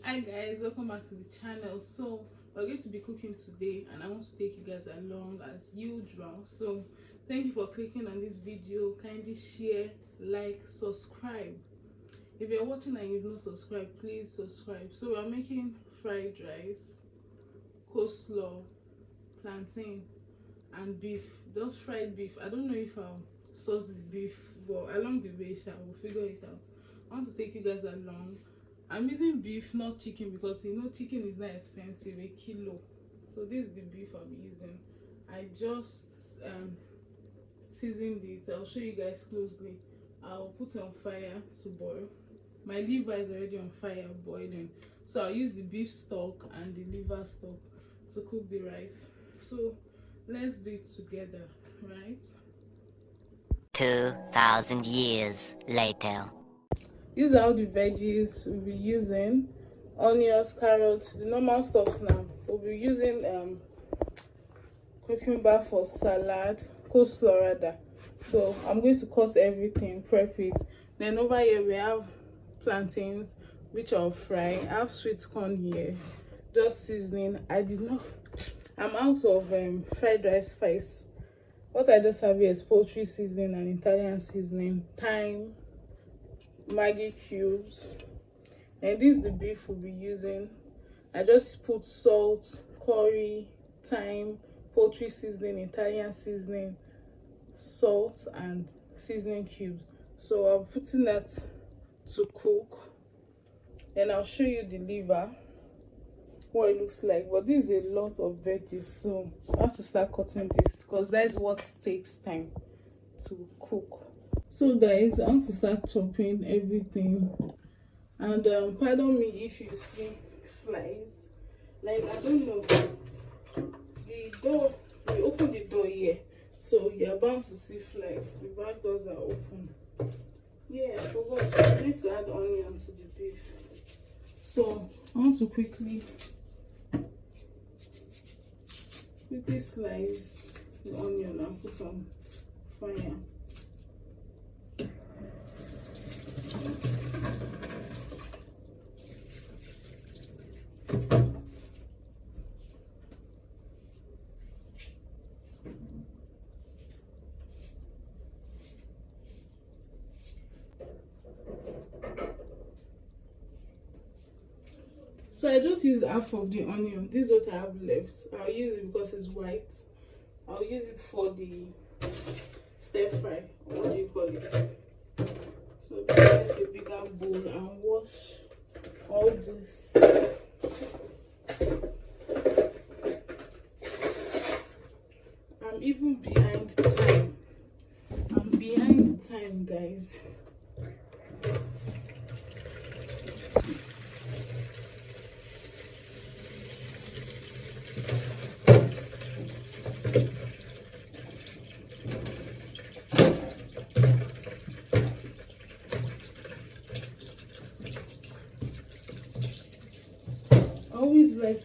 Hi guys, welcome back to the channel. So we're going to be cooking today and I want to take you guys along as usual. So thank you for clicking on this video. Kindly share, like, subscribe. If you're watching and you've not subscribed, please subscribe. So we're making fried rice, coleslaw, plantain and beef. Just fried beef. I don't know if I'll sauce the beef, but along the way we'll figure it out. I want to take you guys along. I'm using beef, not chicken, because you know chicken is not expensive, a kilo. So this is the beef I'm using. I just seasoned it. I'll show you guys closely. I'll put it on fire to boil. My liver is already on fire boiling, so I'll use the beef stock and the liver stock to cook the rice. So let's do it together, right? 2,000 years later. These are all the veggies we'll be using: onions, carrots, the normal stuff. Now we'll be using cucumber for salad, coleslaw rather. So I'm going to cut everything, prep it. Then over here we have plantains, which I'll fry. I have sweet corn here, just seasoning. I'm out of fried rice spice. What I just have here is poultry seasoning and Italian seasoning, thyme, Maggi cubes, and this is the beef we'll be using. I just put salt, curry, thyme, poultry seasoning, Italian seasoning, salt and seasoning cubes. So I'm putting that to cook. Then I'll show you the liver, what it looks like. But this is a lot of veggies, so I have to start cutting this because that is what takes time to cook. So guys, I want to start chopping everything, and pardon me if you see flies. Like, I don't know, the door, we open the door here, so you're bound to see flies. The back doors are open. Yeah, I forgot, I need to add onion to the beef. So I want to quickly slice the onion and put on fire. So I just used half of the onion. This is what I have left. I'll use it because it's white. I'll use it for the stir fry. What do you call it? So get a bigger bowl and wash all this. I'm even behind time. I'm behind time, guys. I always like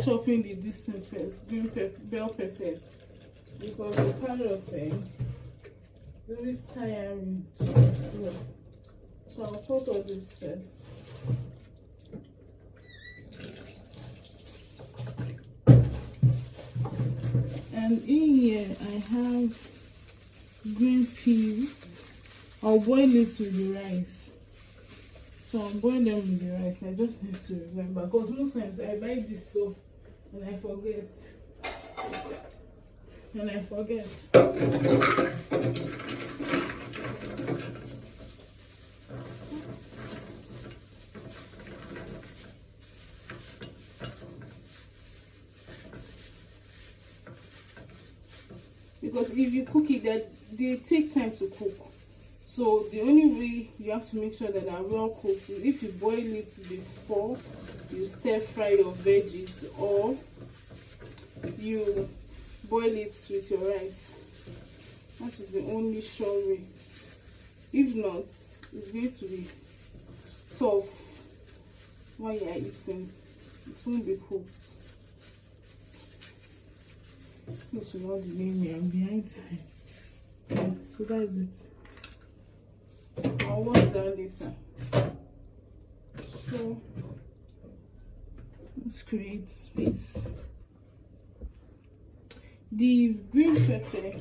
chopping the distance first, green bell peppers, because the carrots is always tiring. So I'll cut all this first. And in here I have green peas. I'll boil it with the rice. So I'm boiling them with the rice. I just need to remember, because most times I buy this stuff and I forget. Because if you cook it, they take time to cook. So the only way you have to make sure that they're well cooked is if you boil it before you stir fry your veggies, or you boil it with your rice. That is the only sure way. If not, it's going to be tough while you're eating. It won't be cooked. This will not delay me. I'm behind time. Yeah, so that's it. I'll wash that later. So create space. The green pepper,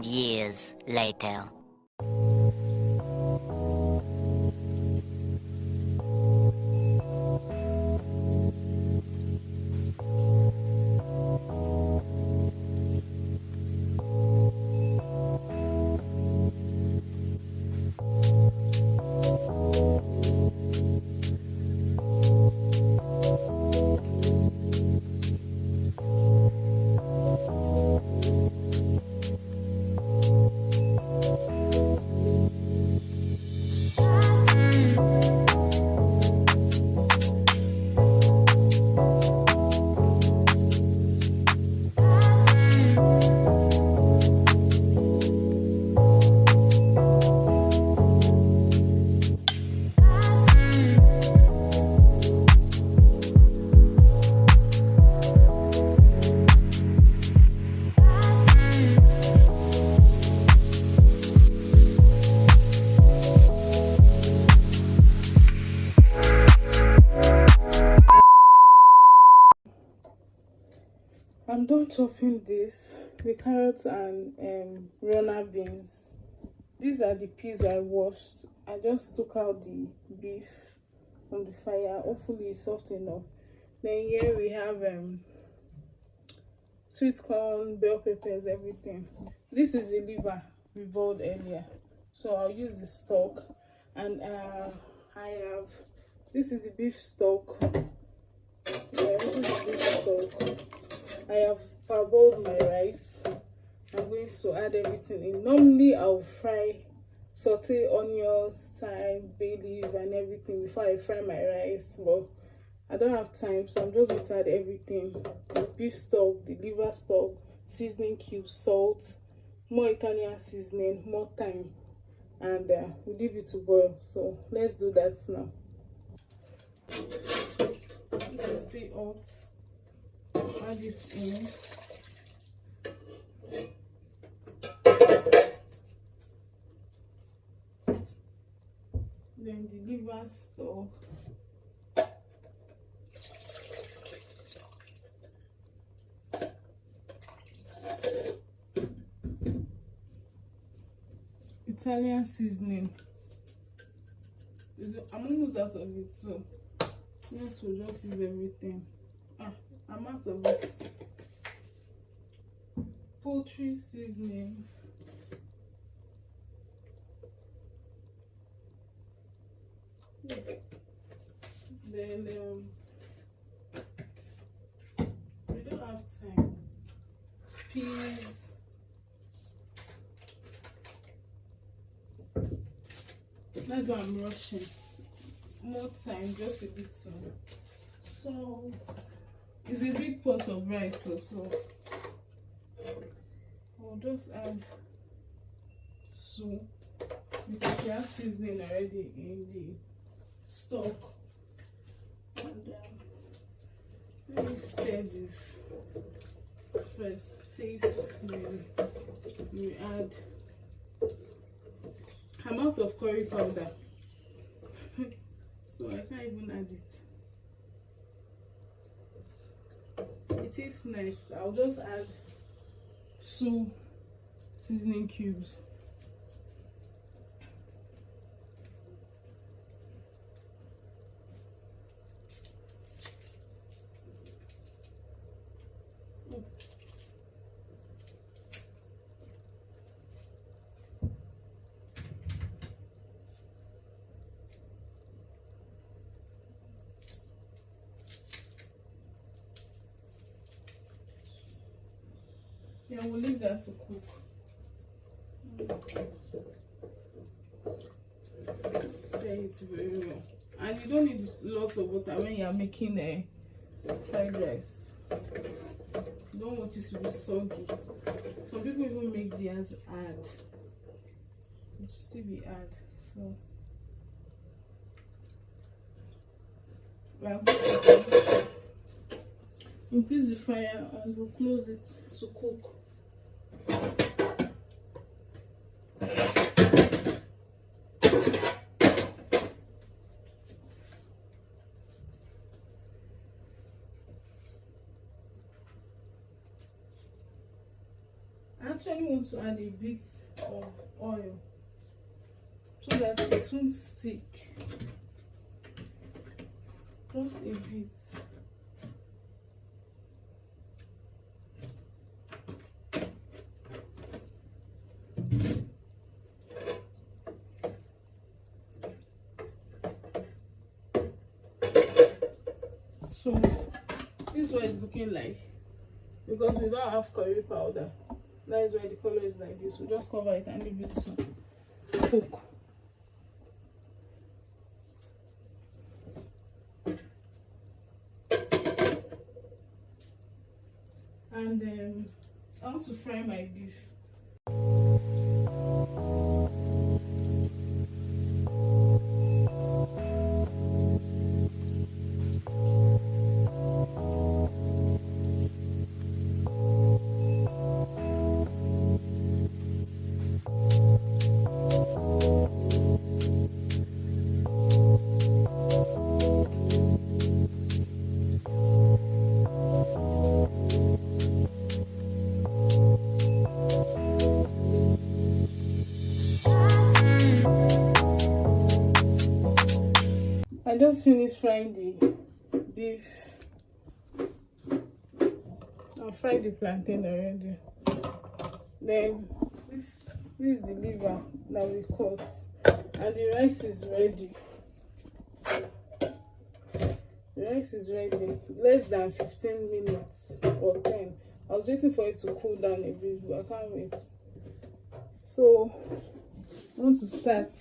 Years later. I'm done chopping this, the carrots and runner beans. These are the peas I washed. I just took out the beef from the fire. Hopefully it's soft enough. Then here we have sweet corn, bell peppers, everything. This is the liver we boiled earlier, so I'll use the stock. And this is the beef stock. Yeah, this is the beef stock. I have parboiled my rice. I'm going to add everything in. Normally I'll saute onions, thyme, bay leaf and everything before I fry my rice, but I don't have time, so I'm just going to add everything. The beef stock, the liver stock, seasoning cubes, salt, more Italian seasoning, more thyme, and we'll leave it to boil. So let's do that now. This is sea salt. Add it in. Then the liver stock. Italian seasoning. I'm almost out of it, so yes, we'll just use everything. I'm out of it. Poultry seasoning. Then we don't have time. Peas. That's why I'm rushing. More time, just a bit so. Salt. It's a big pot of rice, so I'll just add 2 because we have seasoning already in the stock. And let me stir this first. Taste, then we add. I'm out of curry powder, so I can't even add it. It tastes nice. I'll just add 2 seasoning cubes. Yeah, we'll leave that to cook. Stir it very well. And you don't need lots of water when you are making a fried rice. You don't want it to be soggy. Some people even make theirs hard. It should still be hard. So we are going to increase the fire and we'll close it to cook. I actually want to add a bit of oil so that it won't stick. Just a bit. So this is what it's looking like, because we don't have curry powder. That is why the color is like this. We'll just cover it and leave it to cook. And I want to fry my beef. I just finished frying the beef. I fried the plantain already. Then this is the liver that we cut, and the rice is ready. The rice is ready. Less than 15 minutes or 10. I was waiting for it to cool down a bit, but I can't wait. So I want to start.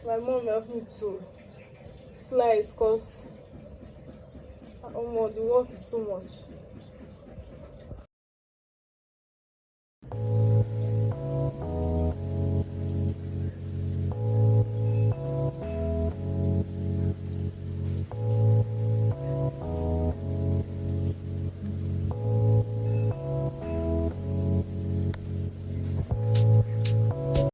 My mom helped me to slice because the work is so much.